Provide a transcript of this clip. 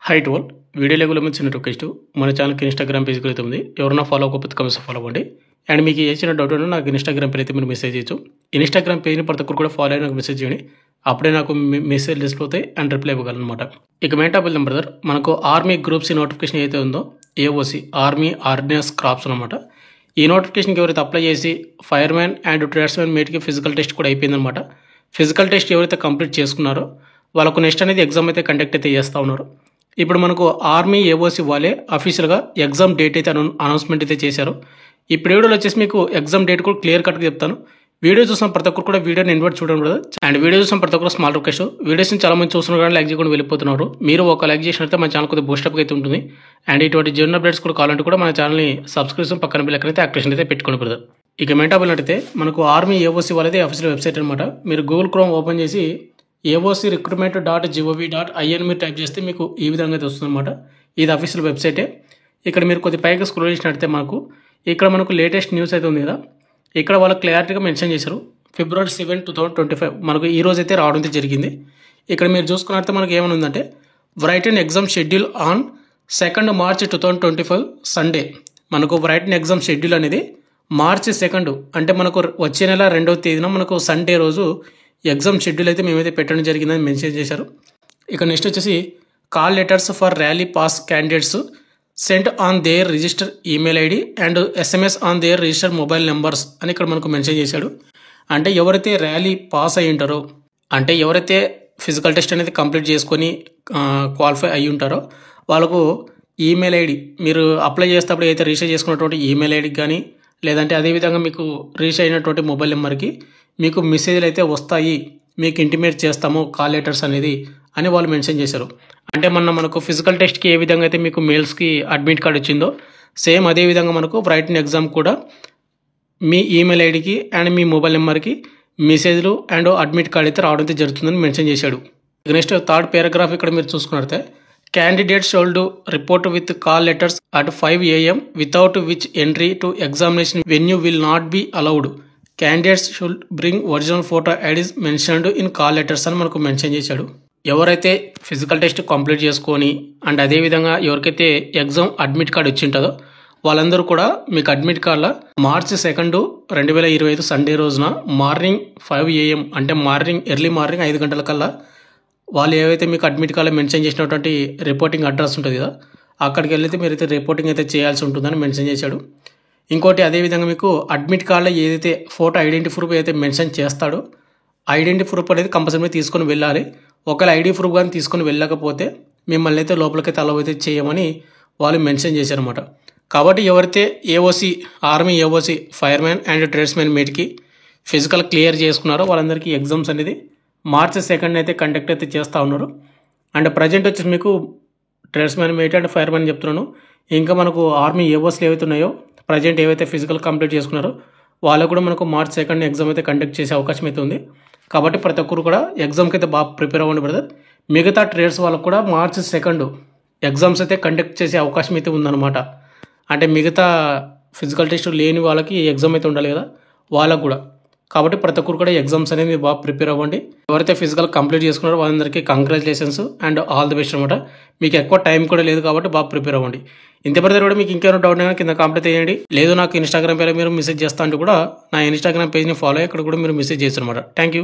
High to all వీడియోలోకి వెళ్ళే చిన్న రిక్వెస్ట్ మన ఛానల్కి ఇన్స్టాగ్రామ్ పేజ్కి అయితే ఉంది. ఎవరైనా ఫాలో అవ్వకపోతే కమెంట్స్ ఫాలో అవ్వండి. అండ్ మీకు ఏ చిన్న డౌట్ ఉన్నా నాకు ఇన్స్టాగ్రామ్ పేరు అయితే మీరు మెసేజ్ చేయొచ్చు. ఇన్స్టాగ్రామ్ పేజ్ని ప్రతి ఒక్కరు కూడా ఫాలో అయ్యి నాకు మెసేజ్ చేయండి. అప్పుడే నాకు మెసేజ్ లిస్ట్ అవుతాయి అండ్ రిప్లై ఇవ్వగలను అనమాట. ఇక మెయిన్ టాపిక్ బ్రదర్, మనకు ఆర్మీ గ్రూప్స్ నోటిఫికేషన్ ఏదైతే ఉందో ఏఓసి ఆర్మీ ఆర్డినెన్స్ క్రాప్స్ అనమాట. ఈ నోటిఫికేషన్కి ఎవరైతే అప్లై చేసి ఫైర్ మ్యాన్ అండ్ ట్రేడ్స్మెన్ మేట్కి ఫిజికల్ టెస్ట్ కూడా అయిపోయిందనమాట. ఫిజికల్ టెస్ట్ ఎవరైతే కంప్లీట్ చేసుకున్నారో వాళ్ళకు నెక్స్ట్ అనేది ఎగ్జామ్ అయితే కండక్ట్ అయితే చేస్తూ ఉన్నారు. ఇప్పుడు మనకు ఆర్మీ ఏఓసి వాళ్ళే అఫీషియల్గా ఎగ్జామ్ డేట్ అయితే అనౌన్స్మెంట్ అయితే చేశారు. ఇప్పుడు వీడియోలో వచ్చేసి మీకు ఎగ్జామ్ డేట్ కూడా క్లియర్ కట్గా చెప్తాను. వీడియో చూసిన ప్రతి ఒక్కరు కూడా వీడియోని ఇన్వర్ట్ చూడడం కదా. అండ్ వీడియో చూసిన ప్రతి ఒక్కరు స్మాల్ రిక్వెస్ట్, వీడియోస్ని చాలా మంది చూస్తున్నారు కానీ లైక్ చేయకుండా వెళ్ళిపోతున్నారు. మీరు ఒక లైక్ చేసినట్టే మన ఛానల్ కొద్దిగా బూస్టప్ అయితే ఉంటుంది. అండ్ ఇటువంటి జర్నల్ అప్డేట్స్ కూడా కావాలంటే కూడా మన ఛానల్ని సబ్స్క్రిప్షన్ పక్కన బిల్ అయితే యాక్టివేషన్ అయితే పెట్టుకోండి బ్రదర్. ఇక మెయిన్ టాపిక్ అయితే మనకు ఆర్మీ ఏఓసి వాళ్ళది అఫీషియల్ వెబ్సైట్ అనమాట. మీరు గూగుల్ క్రోమ్ ఓపెన్ చేసి ఏఓసి recruitment.gov.in మీరు టైప్ చేస్తే మీకు ఈ విధంగా అయితే వస్తుందన్నమాట. ఇది అఫీషియల్ వెబ్సైటే. ఇక్కడ మీరు కొద్ది పైకి స్క్రోల్ చేసినట్టే ఇక్కడ మనకు లేటెస్ట్ న్యూస్ అయితే ఉంది కదా. ఇక్కడ వాళ్ళు క్లారిటీగా మెన్షన్ చేశారు. February 7, 2025 మనకు ఈ రోజు అయితే రావడం అయితే జరిగింది. ఇక్కడ మీరు చూసుకున్నట్టే మనకు ఏమైనా ఉందంటే right exam schedule on 2 March 2025 Sunday. మనకు రైట్ ఎగ్జామ్ షెడ్యూల్ అనేది March 2 అంటే మనకు వచ్చే నెల 2వ తేదీన మనకు సండే రోజు ఎగ్జామ్ షెడ్యూల్ అయితే మేమైతే పెట్టడం జరిగిందని మెన్షన్ చేశారు. ఇక నెక్స్ట్ వచ్చేసి call letters for rally pass candidates cent on their register email ID and SMS on their register mobile numbers అని ఇక్కడ మనకు మెన్షన్ చేశాడు. అంటే ఎవరైతే ర్యాలీ పాస్ అయ్యి ఉంటారో, అంటే ఎవరైతే ఫిజికల్ టెస్ట్ అనేది కంప్లీట్ చేసుకొని క్వాలిఫై అయ్యి ఉంటారో వాళ్ళకు ఈమెయిల్ ఐడి మీరు అప్లై చేసేటప్పుడు అయితే రిజిస్టర్ చేసుకున్నటువంటి ఈమెయిల్ ఐడికి కానీ లేదంటే అదేవిధంగా మీకు రిజిస్టర్ అయినటువంటి మొబైల్ నెంబర్కి మీకు మెసేజ్లు అయితే వస్తాయి, మీకు ఇంటిమేట్ చేస్తాము కాల్ లెటర్స్ అనేది అని వాళ్ళు మెన్షన్ చేశారు. అంటే మనకు ఫిజికల్ టెస్ట్కి ఏ విధంగా అయితే మీకు మెయిల్స్కి అడ్మిట్ కార్డ్ వచ్చిందో సేమ్ అదే విధంగా మనకు రైటింగ్ ఎగ్జామ్ కూడా మీ ఈమెయిల్ ఐడికి అండ్ మీ మొబైల్ నెంబర్కి మెసేజ్లు అండ్ అడ్మిట్ కార్డ్ అయితే రావడం అయితే జరుగుతుందని మెన్షన్ చేశాడు. నెక్స్ట్ థర్డ్ పారాగ్రాఫ్ ఇక్కడ మీరు చూసుకున్నట్టే candidates should report with call letters at 5 AM without which entry to examination venue will not be allowed. Candidates should bring original photo IDs mentioned in call letters అని మనకు mention చేశాడు. ఎవరైతే physical test complete చేసుకొని and అదేవిధంగా ఎవరికైతే exam admit card వచ్చింటుందో వాళ్ళందరూ కూడా మీకు అడ్మిట్ కార్డులో March 2, 2025 సండే రోజున మార్నింగ్ 5 AM అంటే ఎర్లీ మార్నింగ్ 5 గంటల కల్లా వాళ్ళు ఏవైతే మీకు అడ్మిట్ కార్డులో మెన్షన్ చేసినటువంటి రిపోర్టింగ్ అడ్రస్ ఉంటుంది కదా, అక్కడికి వెళ్ళితే మీరైతే రిపోర్టింగ్ అయితే చేయాల్సి ఉంటుందని మెన్షన్ చేశాడు. ఇంకోటి అదేవిధంగా మీకు అడ్మిట్ కార్డులో ఏదైతే ఫోటో ఐడెంటిటీ ప్రూఫ్ అయితే మెన్షన్ చేస్తాడో ఐడెంటిటీ ప్రూఫ్ అనేది కంపల్సరీ తీసుకొని వెళ్ళాలి. ఒకవేళ ఐడి ప్రూఫ్ కానీ తీసుకొని వెళ్ళకపోతే మిమ్మల్ని అయితే లోపలికైతే అలౌ అయితే చేయమని వాళ్ళు మెన్షన్ చేశారన్నమాట. కాబట్టి ఎవరైతే AOC army AOC fireman and tradesman మేట్కి ఫిజికల్ క్లియర్ చేసుకున్నారో వాళ్ళందరికీ ఎగ్జామ్స్ అనేది March 2 అయితే కండక్ట్ అయితే చేస్తూ ఉన్నారు. అండ్ ప్రజెంట్ వచ్చేసి మీకు tradesmen mate and fireman చెప్తున్నాను. ఇంకా మనకు ఆర్మీ ఏఓస్లు ఏవైతే ఉన్నాయో ప్రజెంట్ ఏవైతే ఫిజికల్ కంప్లీట్ చేసుకున్నారో వాళ్ళకు కూడా మనకు March 2 ఎగ్జామ్ అయితే కండక్ట్ చేసే అవకాశం అయితే ఉంది. కాబట్టి ప్రతి ఒక్కరు కూడా ఎగ్జామ్కి అయితే బాగా ప్రిపేర్ అవ్వండి బ్రదర్. మిగతా ట్రేడ్స్ వాళ్ళకు కూడా March 2 ఎగ్జామ్స్ అయితే కండక్ట్ చేసే అవకాశం అయితే ఉందన్నమాట. అంటే మిగతా ఫిజికల్ టెస్ట్ లేని వాళ్ళకి ఎగ్జామ్ అయితే ఉండాలి కదా వాళ్ళకు కూడా. కాబట్టి ప్రతి ఒక్కరు కూడా ఎగ్జామ్స్ అనేది బాగా ప్రిపేర్ అవ్వండి. ఎవరైతే ఫిజికల్ కంప్లీట్ చేసుకున్నారో వాళ్ళందరికీ congratulations and all the best అనమాట. మీకు ఎక్కువ టైం కూడా లేదు కాబట్టి బాగా ప్రిపేర్ అవ్వండి. ఇంత బ్రదర్ కూడా మీకు ఇంకేమైనా డౌట్ అయినా కింద కామెంట్ చేయండి. లేదు నాకు ఇన్స్టాగ్రామ్ పేరు మీరు మెసేజ్ చేస్తా అంటే కూడా నా ఇన్స్టాగ్రామ్ పేజ్ని ఫాలో అయ్యి ఇక్కడ కూడా మీరు మెసేజ్ చేస్తారు అనమాట. Thank you.